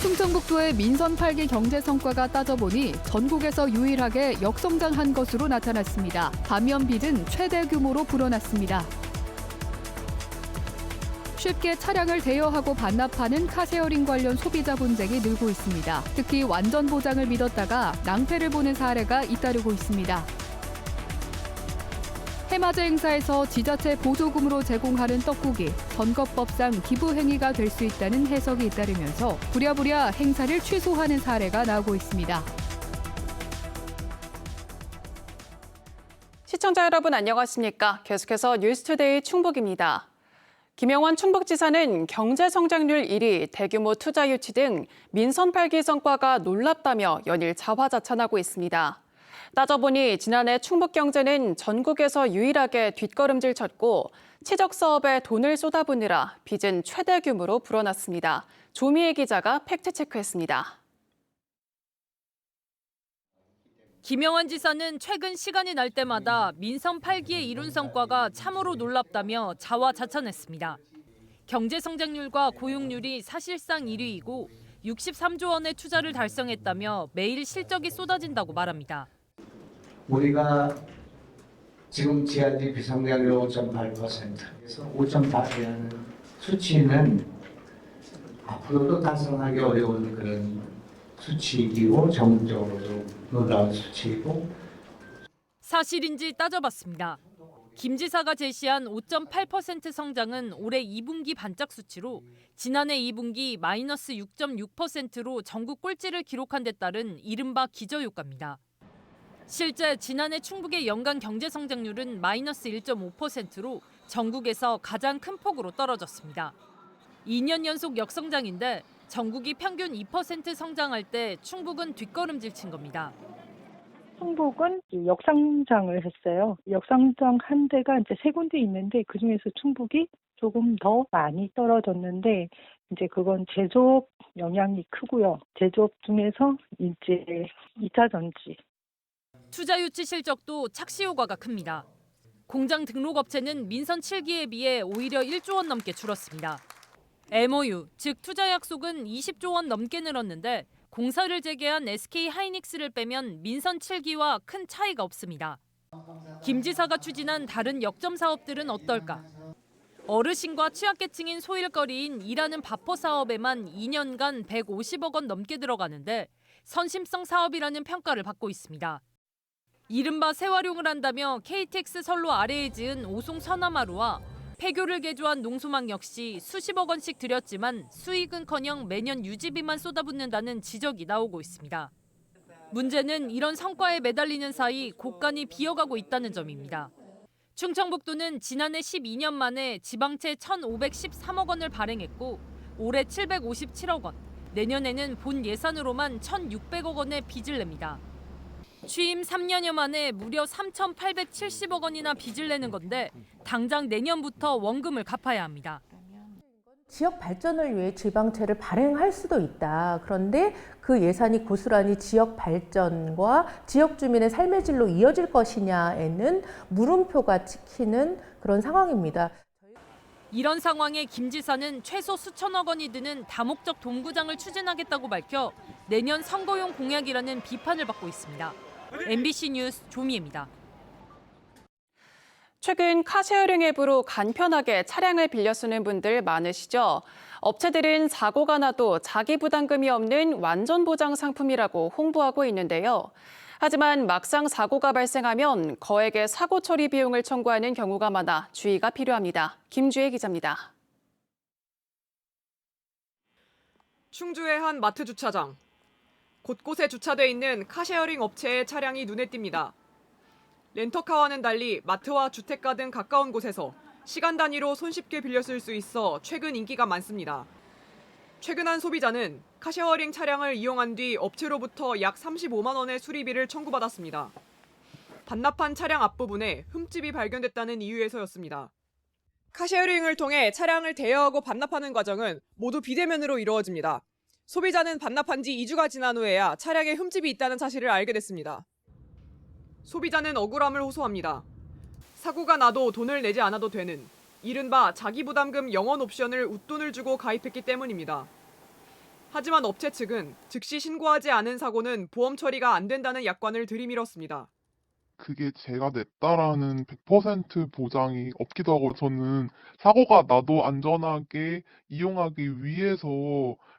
충청북도의 민선 8기 경제 성과가 따져보니 전국에서 유일하게 역성장한 것으로 나타났습니다. 반면 빚은 최대 규모로 불어났습니다. 쉽게 차량을 대여하고 반납하는 카쉐어링 관련 소비자 분쟁이 늘고 있습니다. 특히 완전 보장을 믿었다가 낭패를 보는 사례가 잇따르고 있습니다. 해맞이 행사에서 지자체 보조금으로 제공하는 떡국이 선거법상 기부 행위가 될 수 있다는 해석이 잇따르면서 부랴부랴 행사를 취소하는 사례가 나오고 있습니다. 시청자 여러분 안녕하십니까? 계속해서 뉴스투데이 충북입니다. 김영환 충북지사는 경제 성장률 1위, 대규모 투자 유치 등 민선 8기 성과가 놀랍다며 연일 자화자찬하고 있습니다. 따져보니 지난해 충북 경제는 전국에서 유일하게 뒷걸음질 쳤고 치적 사업에 돈을 쏟아붓느라 빚은 최대 규모로 불어났습니다. 조미애 기자가 팩트체크했습니다. 김영환 지사는 최근 시간이 날 때마다 민선 8기의 이룬 성과가 참으로 놀랍다며 자화자찬했습니다. 경제 성장률과 고용률이 사실상 1위이고 63조 원의 투자를 달성했다며 매일 실적이 쏟아진다고 말합니다. 우리가 지금 GRDP 성장률 5.8%에서 5.8이라는 수치는 앞으로도 달성하기 어려운 그런 수치이고 전국적으로도 놀라운 수치이고 사실인지 따져봤습니다. 김 지사가 제시한 5.8% 성장은 올해 2분기 반짝 수치로 지난해 2분기 마이너스 6.6%로 전국 꼴찌를 기록한 데 따른 이른바 기저효과입니다. 실제 지난해 충북의 연간 경제 성장률은 마이너스 1.5%로 전국에서 가장 큰 폭으로 떨어졌습니다. 2년 연속 역성장인데 전국이 평균 2% 성장할 때 충북은 뒷걸음질 친 겁니다. 충북은 역상장을 했어요. 역상장한 데가 이제 세 군데 있는데 그중에서 충북이 조금 더 많이 떨어졌는데 이제 그건 제조업 영향이 크고요. 제조업 중에서 이제 2차 전지. 투자 유치 실적도 착시 효과가 큽니다. 공장 등록업체는 민선 7기에 비해 오히려 1조 원 넘게 줄었습니다. MOU, 즉 투자 약속은 20조 원 넘게 늘었는데 공사를 재개한 SK 하이닉스를 빼면 민선 7기와 큰 차이가 없습니다. 김 지사가 추진한 다른 역점 사업들은 어떨까? 어르신과 취약계층인 소일거리인 일하는 바퍼 사업에만 2년간 150억 원 넘게 들어가는데 선심성 사업이라는 평가를 받고 있습니다. 이른바 재활용을 한다며 KTX 선로 아래에 지은 오송 서남하루와 폐교를 개조한 농소망 역시 수십억 원씩 들였지만 수익은커녕 매년 유지비만 쏟아붓는다는 지적이 나오고 있습니다. 문제는 이런 성과에 매달리는 사이 곳간이 비어가고 있다는 점입니다. 충청북도는 지난해 12년 만에 지방채 1,513억 원을 발행했고 올해 757억 원, 내년에는 본 예산으로만 1,600억 원의 빚을 냅니다. 취임 3년여 만에 무려 3,870억 원이나 빚을 내는 건데 당장 내년부터 원금을 갚아야 합니다. 지역 발전을 위해 지방채를 발행할 수도 있다. 그런데 그 예산이 고스란히 지역 발전과 지역 주민의 삶의 질로 이어질 것이냐에는 물음표가 찍히는 그런 상황입니다. 이런 상황에 김 지사는 최소 수천억 원이 드는 다목적 동구장을 추진하겠다고 밝혀 내년 선거용 공약이라는 비판을 받고 있습니다. MBC 뉴스 조미애입니다. 최근 카쉐어링 앱으로 간편하게 차량을 빌려 쓰는 분들 많으시죠? 업체들은 사고가 나도 자기 부담금이 없는 완전 보장 상품이라고 홍보하고 있는데요. 하지만 막상 사고가 발생하면 거액의 사고 처리 비용을 청구하는 경우가 많아 주의가 필요합니다. 김주혜 기자입니다. 충주의 한 마트 주차장. 곳곳에 주차돼 있는 카쉐어링 업체의 차량이 눈에 띕니다. 렌터카와는 달리 마트와 주택가 등 가까운 곳에서 시간 단위로 손쉽게 빌려 쓸 수 있어 최근 인기가 많습니다. 최근 한 소비자는 카쉐어링 차량을 이용한 뒤 업체로부터 약 35만 원의 수리비를 청구받았습니다. 반납한 차량 앞부분에 흠집이 발견됐다는 이유에서였습니다. 카쉐어링을 통해 차량을 대여하고 반납하는 과정은 모두 비대면으로 이루어집니다. 소비자는 반납한 지 2주가 지난 후에야 차량에 흠집이 있다는 사실을 알게 됐습니다. 소비자는 억울함을 호소합니다. 사고가 나도 돈을 내지 않아도 되는 이른바 자기부담금 영원 옵션을 웃돈을 주고 가입했기 때문입니다. 하지만 업체 측은 즉시 신고하지 않은 사고는 보험 처리가 안 된다는 약관을 들이밀었습니다. 그게 제가 냈다라는 100% 보장이 없기도 하고 저는 사고가 나도 안전하게 이용하기 위해서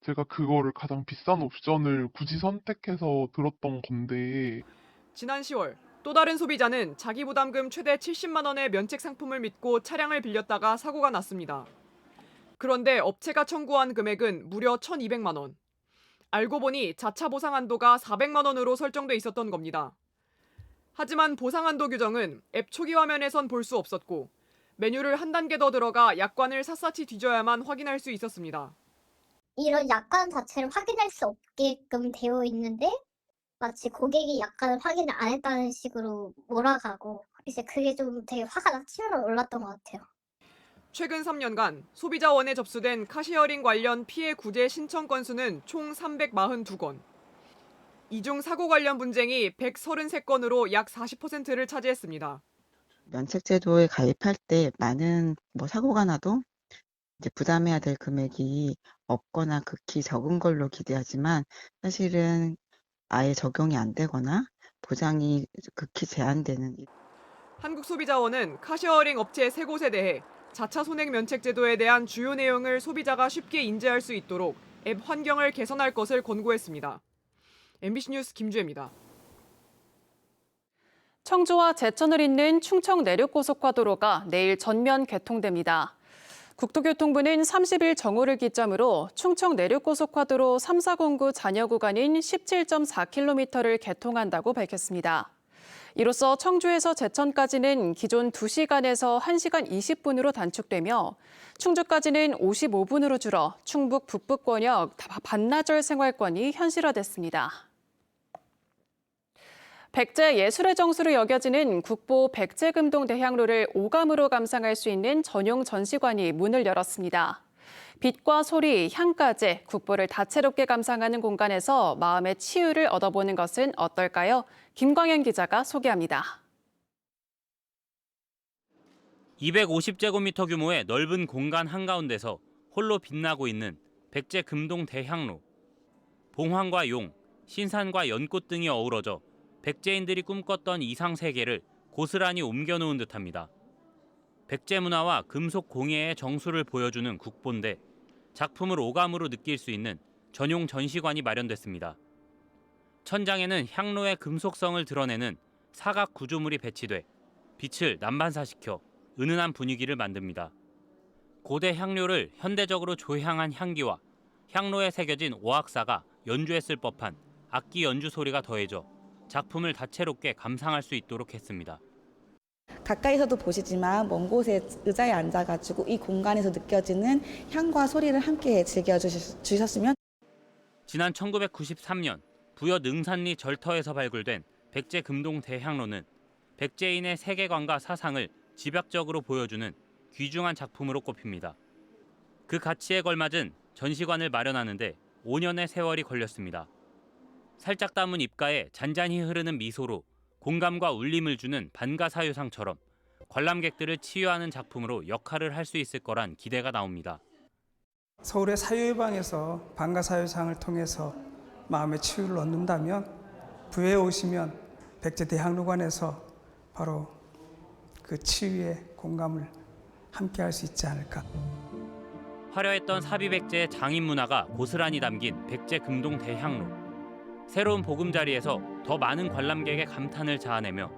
제가 그거를 가장 비싼 옵션을 굳이 선택해서 들었던 건데 지난 10월 또 다른 소비자는 자기 부담금 최대 70만 원의 면책 상품을 믿고 차량을 빌렸다가 사고가 났습니다. 그런데 업체가 청구한 금액은 무려 1,200만 원. 알고 보니 자차 보상 한도가 400만 원으로 설정돼 있었던 겁니다. 하지만 보상 한도 규정은 앱 초기 화면에선 볼 수 없었고 메뉴를 한 단계 더 들어가 약관을 샅샅이 뒤져야만 확인할 수 있었습니다. 이런 약관 자체를 확인할 수 없게끔 되어 있는데 마치 고객이 약관을 확인을 안 했다는 식으로 몰아가고 이제 그게 좀 되게 화가 치밀어 올랐던 것 같아요. 최근 3년간 소비자원에 접수된 카시어링 관련 피해 구제 신청 건수는 총 342건. 이 중 사고 관련 분쟁이 133건으로 약 40%를 차지했습니다. 면책제도에 가입할 때 많은 사고가 나도 이제 부담해야 될 금액이 없거나 극히 적은 걸로 기대하지만 사실은 아예 적용이 안 되거나 보장이 극히 제한되는. 한국소비자원은 카시어링 업체 3곳에 대해 자차 손해 면책 제도에 대한 주요 내용을 소비자가 쉽게 인지할 수 있도록 앱 환경을 개선할 것을 권고했습니다. MBC 뉴스 김주혜입니다. 청주와 제천을 잇는 충청 내륙고속화도로가 내일 전면 개통됩니다. 국토교통부는 30일 정오를 기점으로 충청 내륙고속화도로 340구 잔여 구간인 17.4km를 개통한다고 밝혔습니다. 이로써 청주에서 제천까지는 기존 2시간에서 1시간 20분으로 단축되며 충주까지는 55분으로 줄어 충북 북부권역 반나절 생활권이 현실화됐습니다. 백제 예술의 정수로 여겨지는 국보 백제금동대향로를 오감으로 감상할 수 있는 전용 전시관이 문을 열었습니다. 빛과 소리, 향까지 국보를 다채롭게 감상하는 공간에서 마음의 치유를 얻어보는 것은 어떨까요? 김광현 기자가 소개합니다. 250제곱미터 규모의 넓은 공간 한가운데서 홀로 빛나고 있는 백제금동대향로. 봉황과 용, 신산과 연꽃 등이 어우러져 백제인들이 꿈꿨던 이상 세계를 고스란히 옮겨놓은 듯합니다. 백제 문화와 금속 공예의 정수를 보여주는 국보인데 작품을 오감으로 느낄 수 있는 전용 전시관이 마련됐습니다. 천장에는 향로의 금속성을 드러내는 사각 구조물이 배치돼 빛을 난반사시켜 은은한 분위기를 만듭니다. 고대 향료를 현대적으로 조향한 향기와 향로에 새겨진 오악사가 연주했을 법한 악기 연주 소리가 더해져 작품을 다채롭게 감상할 수 있도록 했습니다. 가까이서도 보시지만 먼 곳에 의자에 앉아가지고 이 공간에서 느껴지는 향과 소리를 함께 즐겨주셨으면. 지난 1993년 부여 능산리 절터에서 발굴된 백제금동대향로는 백제인의 세계관과 사상을 집약적으로 보여주는 귀중한 작품으로 꼽힙니다. 그 가치에 걸맞은 전시관을 마련하는데 5년의 세월이 걸렸습니다. 살짝 담은 입가에 잔잔히 흐르는 미소로 공감과 울림을 주는 반가사유상처럼 관람객들을 치유하는 작품으로 역할을 할 수 있을 거란 기대가 나옵니다. 서울의 사유의방에서 반가사유상을 통해서 마음의 치유를 얻는다면 부여에 오시면 백제대향로관에서 바로 그 치유의 공감을 함께 할 수 있지 않을까. 화려했던 사비백제의 장인 문화가 고스란히 담긴 백제금동대향로. 새로운 보금자리에서 더 많은 관람객의 감탄을 자아내며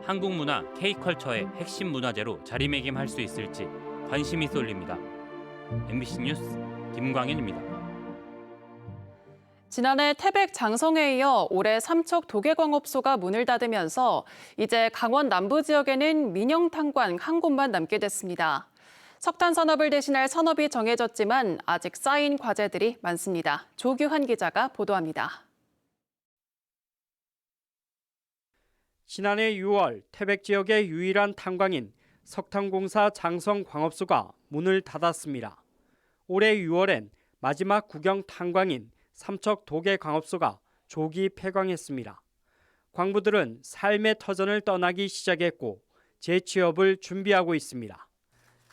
한국 문화 K컬처의 핵심 문화재로 자리매김할 수 있을지 관심이 쏠립니다. MBC 뉴스 김광현입니다. 지난해 태백 장성에 이어 올해 삼척 도계광업소가 문을 닫으면서 이제 강원 남부 지역에는 민영탄관 한 곳만 남게 됐습니다. 석탄 산업을 대신할 산업이 정해졌지만 아직 쌓인 과제들이 많습니다. 조규환 기자가 보도합니다. 지난해 6월 태백 지역의 유일한 탄광인 석탄공사 장성광업소가 문을 닫았습니다. 올해 6월엔 마지막 국영 탄광인 삼척 도계광업소가 조기 폐광했습니다. 광부들은 삶의 터전을 떠나기 시작했고 재취업을 준비하고 있습니다.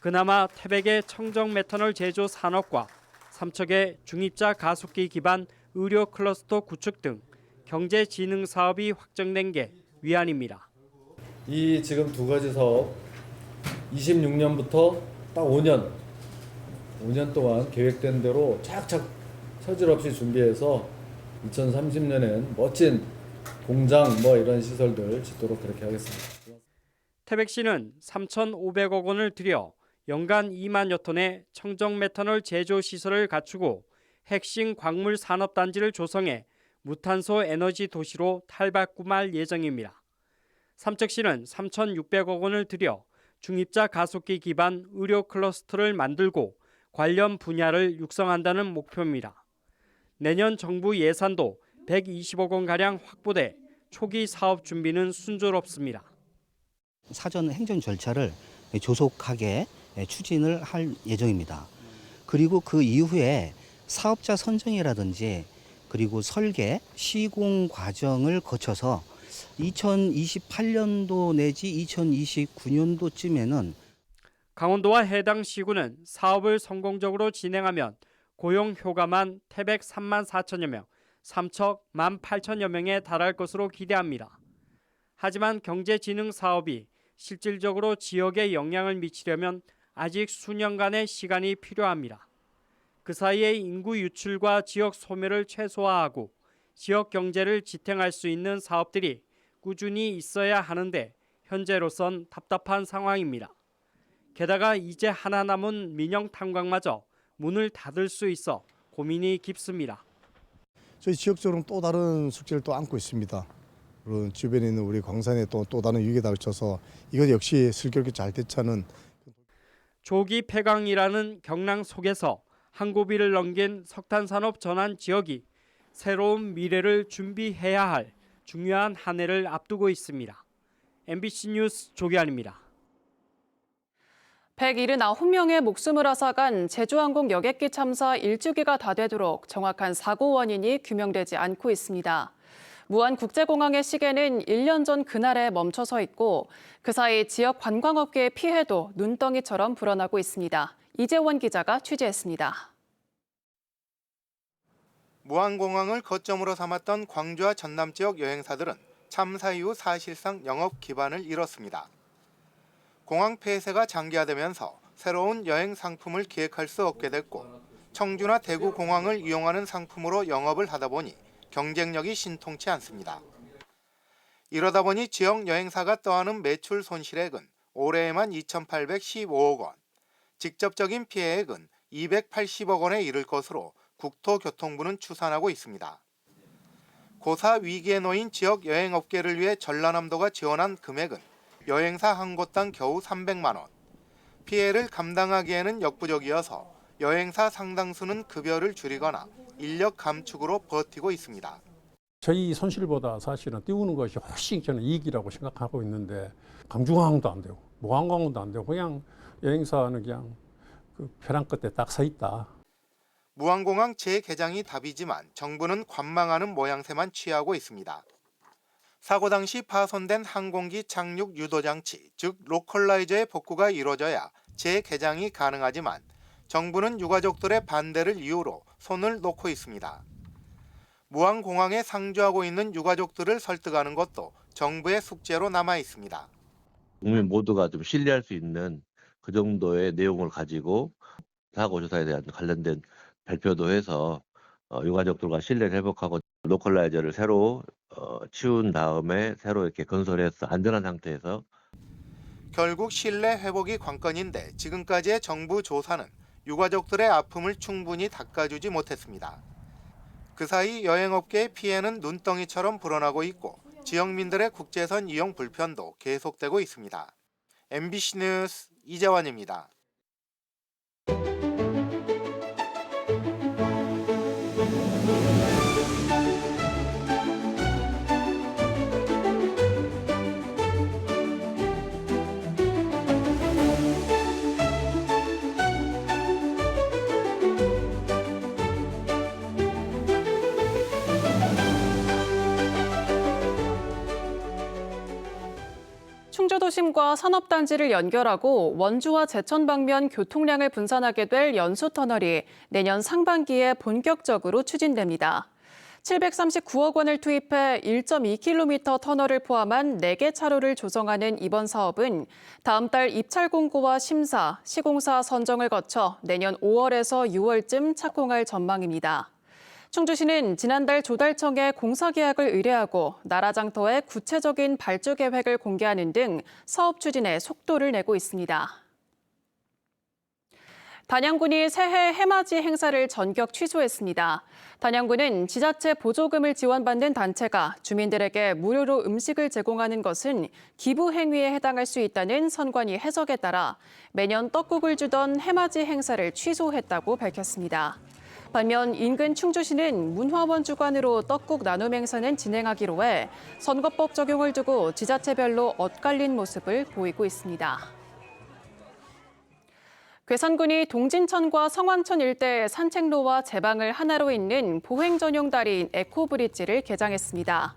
그나마 태백의 청정 메탄올 제조 산업과 삼척의 중입자 가속기 기반 의료 클러스터 구축 등 경제 진흥 사업이 확정된 게 위안입니다. 이 지금 두 가지 사업 26년부터 딱 5년 동안 계획된 대로 착착 서질 없이 준비해서 2030년엔 멋진 공장 이런 시설들 짓도록 그렇게 하겠습니다. 태백시는 3,500억 원을 들여 연간 2만여 톤의 청정 메탄올 제조 시설을 갖추고 핵심 광물 산업 단지를 조성해 무탄소 에너지 도시로 탈바꿈할 예정입니다. 삼척시는 3,600억 원을 들여 중입자 가속기 기반 의료 클러스터를 만들고 관련 분야를 육성한다는 목표입니다. 내년 정부 예산도 120억 원가량 확보돼 초기 사업 준비는 순조롭습니다. 사전 행정 절차를 조속하게 추진을 할 예정입니다. 그리고 그 이후에 사업자 선정이라든지 그리고 설계, 시공 과정을 거쳐서 2028년도 내지 2029년도쯤에는 강원도와 해당 시군은 사업을 성공적으로 진행하면 고용 효과만 태백 3만 4천여 명, 삼척 1만 8천여 명에 달할 것으로 기대합니다. 하지만 경제진흥 사업이 실질적으로 지역에 영향을 미치려면 아직 수년간의 시간이 필요합니다. 그 사이에 인구 유출과 지역 소멸을 최소화하고 지역 경제를 지탱할 수 있는 사업들이 꾸준히 있어야 하는데 현재로선 답답한 상황입니다. 게다가 이제 하나 남은 민영 탄광마저 문을 닫을 수 있어 고민이 깊습니다. 저희 지역적으로는 또 다른 숙제를 또 안고 있습니다. 그리고 주변에 있는 우리 광산에 또 다른 위기에 닥쳐서 이것 역시 슬기롭게 잘 대처하는 조기 폐광이라는 경랑 속에서 한 고비를 넘긴 석탄산업 전환 지역이 새로운 미래를 준비해야 할 중요한 한 해를 앞두고 있습니다. MBC 뉴스 조기환입니다. 179명의 목숨을 앗아간 제주항공 여객기 참사 1주기가 다 되도록 정확한 사고 원인이 규명되지 않고 있습니다. 무안국제공항의 시계는 1년 전 그날에 멈춰서 있고 그 사이 지역 관광업계의 피해도 눈덩이처럼 불어나고 있습니다. 이재원 기자가 취재했습니다. 무안공항을 거점으로 삼았던 광주와 전남 지역 여행사들은 참사 이후 사실상 영업 기반을 잃었습니다. 공항 폐쇄가 장기화되면서 새로운 여행 상품을 기획할 수 없게 됐고 청주나 대구 공항을 이용하는 상품으로 영업을 하다 보니 경쟁력이 신통치 않습니다. 이러다 보니 지역 여행사가 떠안은 매출 손실액은 올해에만 2,815억 원, 직접적인 피해액은 280억 원에 이를 것으로 국토교통부는 추산하고 있습니다. 고사 위기에 놓인 지역 여행업계를 위해 전라남도가 지원한 금액은 여행사 한 곳당 겨우 300만 원. 피해를 감당하기에는 역부족이어서 여행사 상당수는 급여를 줄이거나 인력 감축으로 버티고 있습니다. 저희 손실보다 사실은 띄우는 것이 훨씬 저는 이익이라고 생각하고 있는데 광주공항도 안 되고 무안공항도 안 되고 그냥 여행사는 그냥 그 벼랑 끝에 딱 서 있다. 무안공항 재개장이 답이지만 정부는 관망하는 모양새만 취하고 있습니다. 사고 당시 파손된 항공기 착륙 유도 장치, 즉 로컬라이저의 복구가 이루어져야 재개장이 가능하지만 정부는 유가족들의 반대를 이유로 손을 놓고 있습니다. 무안공항에 상주하고 있는 유가족들을 설득하는 것도 정부의 숙제로 남아 있습니다. 국민 모두가 좀 신뢰할 수 있는 그 정도의 내용을 가지고 사고 조사에 대한 관련된 발표도 해서 유가족들과 신뢰를 회복하고 로컬라이저를 새로 치운 다음에 새로 이렇게 건설해서 안전한 상태에서 결국 신뢰 회복이 관건인데 지금까지의 정부 조사는 유가족들의 아픔을 충분히 닦아주지 못했습니다. 그 사이 여행업계의 피해는 눈덩이처럼 불어나고 있고 지역민들의 국제선 이용 불편도 계속되고 있습니다. MBC 뉴스 이재환입니다. 충주도시 도심과 산업단지를 연결하고 원주와 제천 방면 교통량을 분산하게 될 연수터널이 내년 상반기에 본격적으로 추진됩니다. 739억 원을 투입해 1.2km 터널을 포함한 4개 차로를 조성하는 이번 사업은 다음 달 입찰 공고와 심사, 시공사 선정을 거쳐 내년 5월에서 6월쯤 착공할 전망입니다. 충주시는 지난달 조달청에 공사 계약을 의뢰하고 나라장터에 구체적인 발주 계획을 공개하는 등 사업 추진에 속도를 내고 있습니다. 단양군이 새해 해맞이 행사를 전격 취소했습니다. 단양군은 지자체 보조금을 지원받는 단체가 주민들에게 무료로 음식을 제공하는 것은 기부 행위에 해당할 수 있다는 선관위 해석에 따라 매년 떡국을 주던 해맞이 행사를 취소했다고 밝혔습니다. 반면 인근 충주시는 문화원 주관으로 떡국 나눔 행사는 진행하기로 해 선거법 적용을 두고 지자체별로 엇갈린 모습을 보이고 있습니다. 괴산군이 동진천과 성황천 일대의 산책로와 제방을 하나로 잇는 보행 전용 다리인 에코브릿지를 개장했습니다.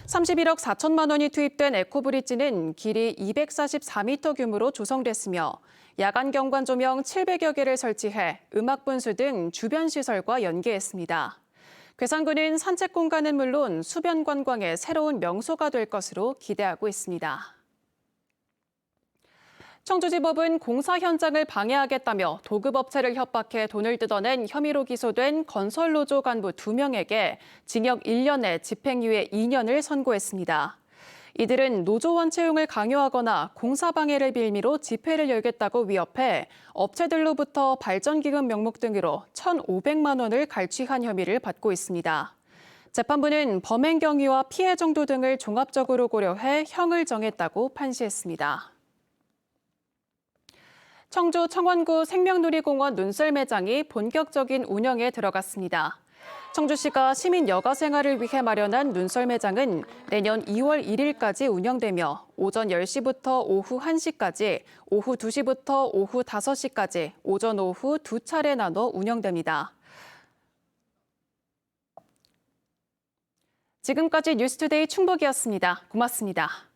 31억 4천만 원이 투입된 에코브릿지는 길이 244m 규모로 조성됐으며 야간 경관 조명 700여 개를 설치해 음악 분수 등 주변 시설과 연계했습니다. 괴산군은 산책 공간은 물론 수변 관광의 새로운 명소가 될 것으로 기대하고 있습니다. 청주지법은 공사 현장을 방해하겠다며 도급업체를 협박해 돈을 뜯어낸 혐의로 기소된 건설노조 간부 2명에게 징역 1년에 집행유예 2년을 선고했습니다. 이들은 노조원 채용을 강요하거나 공사 방해를 빌미로 집회를 열겠다고 위협해 업체들로부터 발전기금 명목 등으로 1,500만 원을 갈취한 혐의를 받고 있습니다. 재판부는 범행 경위와 피해 정도 등을 종합적으로 고려해 형을 정했다고 판시했습니다. 청주 청원구 생명누리공원 눈썰매장이 본격적인 운영에 들어갔습니다. 청주시가 시민 여가 생활을 위해 마련한 눈썰매장은 내년 2월 1일까지 운영되며 오전 10시부터 오후 1시까지, 오후 2시부터 오후 5시까지 오전 오후 2차례 나눠 운영됩니다. 지금까지 뉴스투데이 충북이었습니다. 고맙습니다.